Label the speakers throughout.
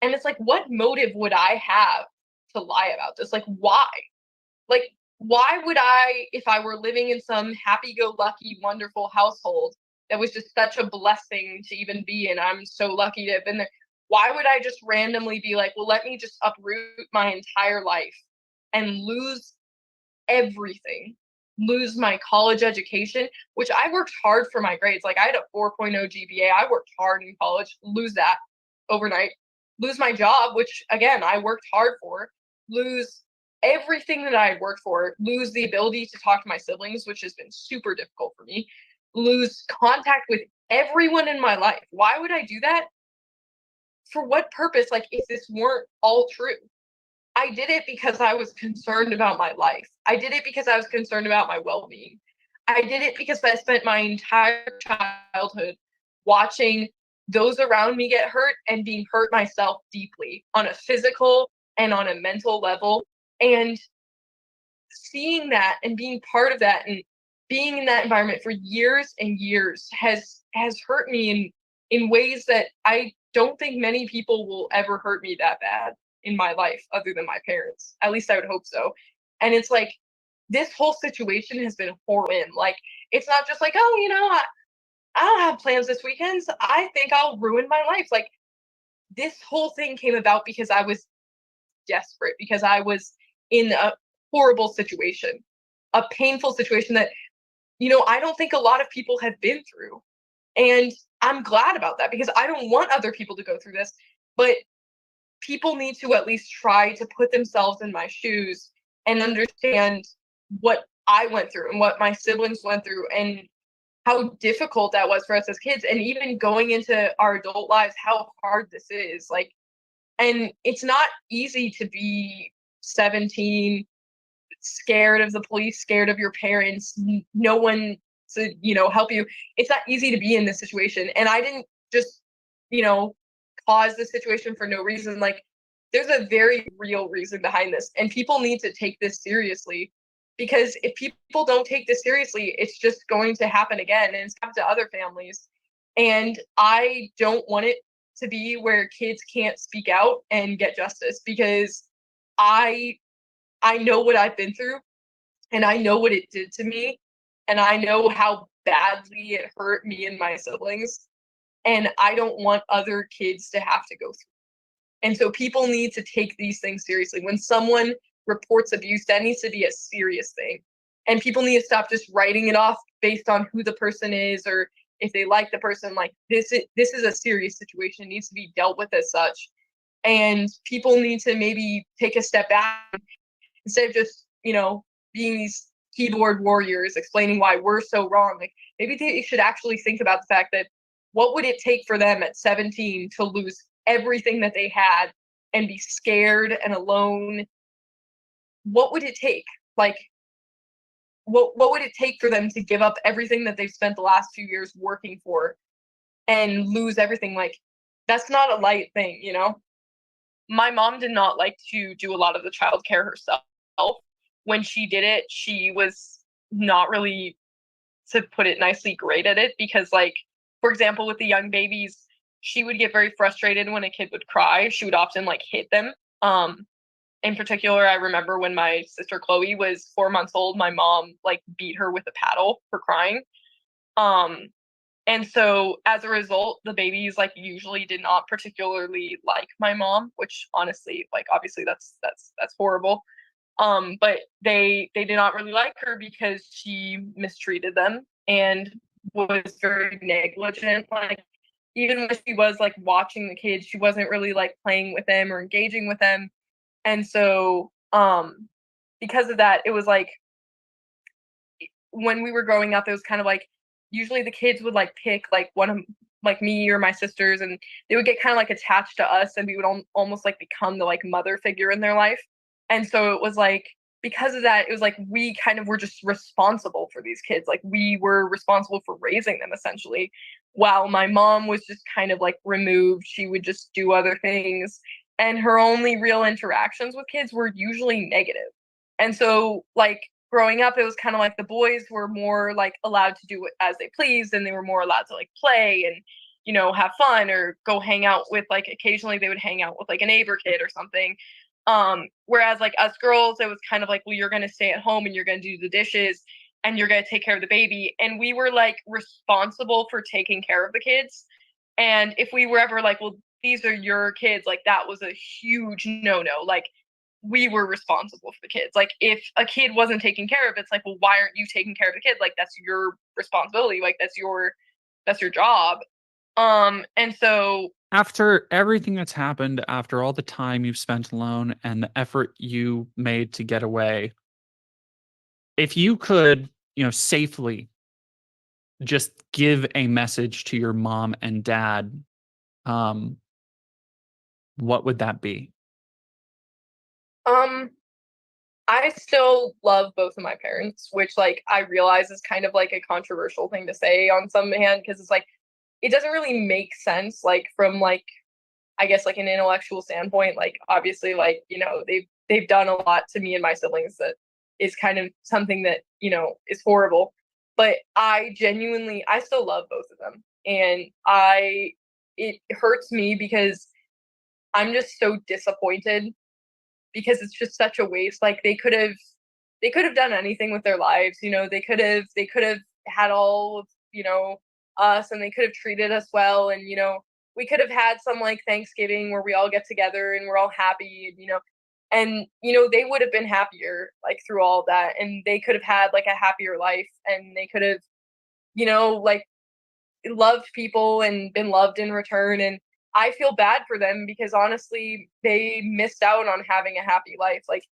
Speaker 1: And it's like, what motive would I have to lie about this? Like, why? Like, why would I, if I were living in some happy go lucky, wonderful household that was just such a blessing to even be in? I'm so lucky to have been there. Why would I just randomly be like, well, let me just uproot my entire life and lose everything, lose my college education, which I worked hard for my grades. Like I had a 4.0 GPA. I worked hard in college, lose that overnight, lose my job, which again, I worked hard for, lose everything that I had worked for, lose the ability to talk to my siblings, which has been super difficult for me, lose contact with everyone in my life. Why would I do that? For what purpose? Like, if this weren't all true, I did it because I was concerned about my life. I did it because I was concerned about my well being. I did it because I spent my entire childhood watching those around me get hurt and being hurt myself deeply on a physical and on a mental level. And seeing that and being part of that and being in that environment for years and years has hurt me in ways that I don't think many people will ever hurt me that bad in my life other than my parents. At least I would hope so. And it's like this whole situation has been horrible. Like it's not just like, oh, I don't have plans this weekend. So I think I'll ruin my life. Like this whole thing came about because I was desperate, because I was in a horrible situation, a painful situation that, I don't think a lot of people have been through. And I'm glad about that because I don't want other people to go through this. But people need to at least try to put themselves in my shoes and understand what I went through and what my siblings went through and how difficult that was for us as kids. And even going into our adult lives, how hard this is. Like, and it's not easy to be 17, scared of the police, scared of your parents, no one to, help you. It's not easy to be in this situation. And I didn't just, you know, cause the situation for no reason. Like there's a very real reason behind this. And people need to take this seriously because if people don't take this seriously, it's just going to happen again and it's happened to other families. And I don't want it to be where kids can't speak out and get justice because I I know what I've been through and I know what it did to me and I know how badly it hurt me and my siblings and I don't want other kids to have to go through. And so people need to take these things seriously. When someone reports abuse, that needs to be a serious thing. And people need to stop just writing it off based on who the person is or if they like the person. Like this is a serious situation. It needs to be dealt with as such. And people need to maybe take a step back instead of just, being these keyboard warriors explaining why we're so wrong. Like maybe they should actually think about the fact that what would it take for them at 17 to lose everything that they had and be scared and alone? What would it take? Like what would it take for them to give up everything that they've spent the last few years working for and lose everything? Like that's not a light thing. My mom did not like to do a lot of the childcare herself. When she did it, she was not really, to put it nicely, great at it because, like, for example, with the young babies, she would get very frustrated when a kid would cry. She would often like hit them. In particular, I remember when my sister Chloe was 4 months old, my mom like beat her with a paddle for crying. Um, and so as a result, the babies like usually did not particularly like my mom, which honestly, like obviously that's horrible. But they did not really like her because she mistreated them and was very negligent. Like even when she was like watching the kids, she wasn't really like playing with them or engaging with them. And so because of that, it was like when we were growing up, it was kind of like usually the kids would like pick like one of like me or my sisters and they would get kind of like attached to us and we would almost like become the like mother figure in their life. And so it was like because of that, it was like we kind of were just responsible for these kids. Like we were responsible for raising them essentially. While my mom was just kind of like removed, she would just do other things. And her only real interactions with kids were usually negative. And so like growing up, it was kind of like the boys were more like allowed to do it as they pleased and they were more allowed to like play and have fun or go hang out with, like, occasionally they would hang out with like a neighbor kid or something. Whereas like us girls, it was kind of like, well, you're gonna stay at home and you're gonna do the dishes and you're gonna take care of the baby. And we were like responsible for taking care of the kids. And if we were ever like, well, these are your kids, like that was a huge no-no. Like we were responsible for the kids. Like if a kid wasn't taken care of, it's like, well, why aren't you taking care of the kid? Like that's your responsibility. Like that's your job. And so
Speaker 2: After everything that's happened, after all the time you've spent alone and the effort you made to get away, if you could, safely just give a message to your mom and dad, um, what would that be?
Speaker 1: um I still love both of my parents, which like I realize is kind of like a controversial thing to say on some hand because it's like it doesn't really make sense like from like I guess like an intellectual standpoint. Like obviously like they've done a lot to me and my siblings that is kind of something that is horrible. But I still love both of them, and I it hurts me because I'm just so disappointed because it's just such a waste. Like they could have done anything with their lives. They could have had all of us, and they could have treated us well, and we could have had some like Thanksgiving where we all get together and we're all happy, and they would have been happier like through all of that, and they could have had like a happier life, and they could have like loved people and been loved in return. And I feel bad for them because honestly, they missed out on having a happy life. Like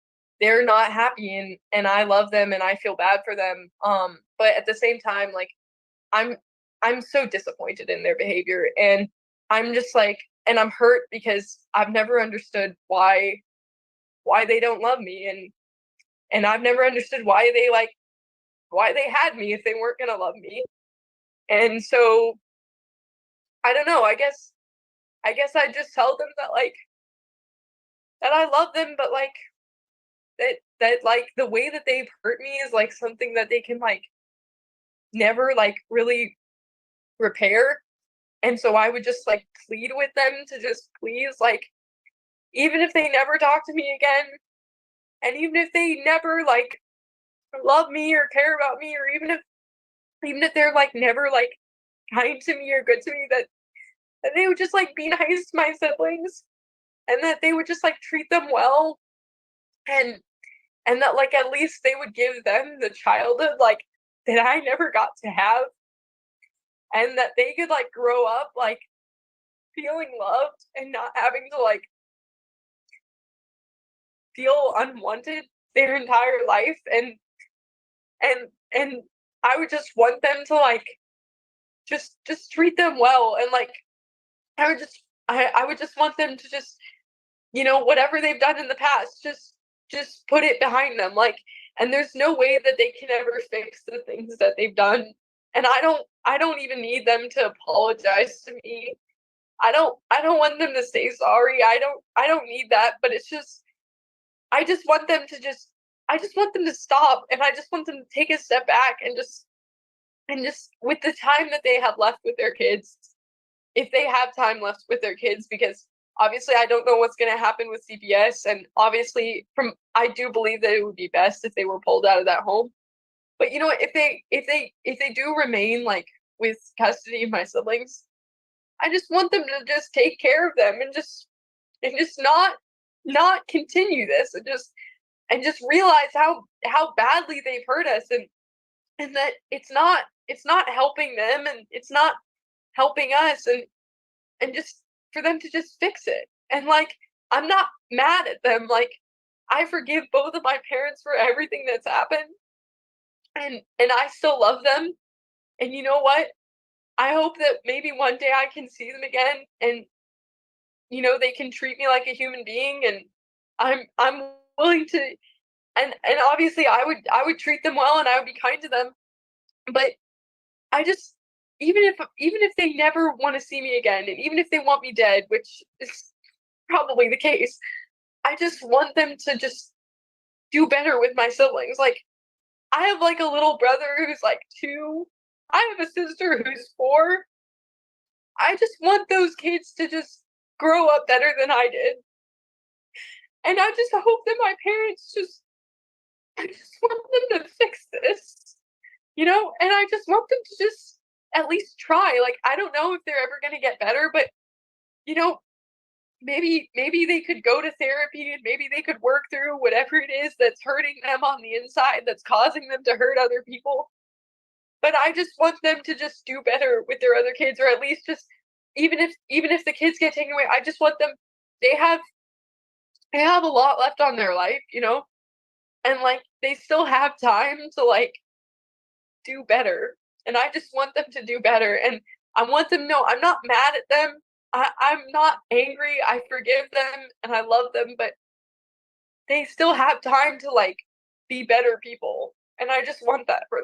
Speaker 1: they're not happy, and I love them and I feel bad for them. But at the same time, like I'm I'm so disappointed in their behavior, and I'm just like and I'm hurt because I've never understood why they don't love me, and I've never understood why they had me if they weren't going to love me. And so I don't know, I guess I just tell them that like that I love them, but like that like the way that they've hurt me is like something that they can like never like really repair. And so I would just like plead with them to just please like even if they never talk to me again, and even if they never like love me or care about me, or even if they're like never like kind to me or good to me, that they would just like be nice to my siblings, and that they would just like treat them well, and that like at least they would give them the childhood like that I never got to have, and that they could like grow up like feeling loved and not having to like feel unwanted their entire life. And I would just want them to like just treat them well, and like I would just want them to just whatever they've done in the past, just put it behind them. Like, and there's no way that they can ever fix the things that they've done. And I don't even need them to apologize to me. I don't want them to say sorry. I don't need that, but it's just I just want them to just I just want them to stop, and I just want them to take a step back and just with the time that they have left with their kids, if they have time left with their kids, because obviously I don't know what's going to happen with CPS, and obviously from I do believe that it would be best if they were pulled out of that home. But if they do remain like with custody of my siblings, I just want them to just take care of them, and just not continue this, and just realize how badly they've hurt us, and that it's not helping them, and it's not helping us, and just for them to just fix it. And like I'm not mad at them. Like I forgive both of my parents for everything that's happened, and I still love them. And you know what? I hope that maybe one day I can see them again, and they can treat me like a human being, and I'm willing to, and obviously I would treat them well, and I would be kind to them. But I just even if they never want to see me again, and even if they want me dead, which is probably the case, I just want them to just do better with my siblings. Like I have like a little brother who's like 2. I have a sister who's 4, I just want those kids to just grow up better than I did. And I just hope that my parents just I just want them to fix this, and I just want them to just at least try. Like, I don't know if they're ever gonna get better, but, you know, maybe they could go to therapy and maybe they could work through whatever it is that's hurting them on the inside that's causing them to hurt other people. But I just want them to just do better with their other kids, or at least just even if the kids get taken away, I just want them they have they have a lot left on their life. And like they still have time to like do better. And I just want them to do better. And I want them to know I'm not mad at them. I'm not angry. I forgive them and I love them, but they still have time to like be better people. And I just want that for them.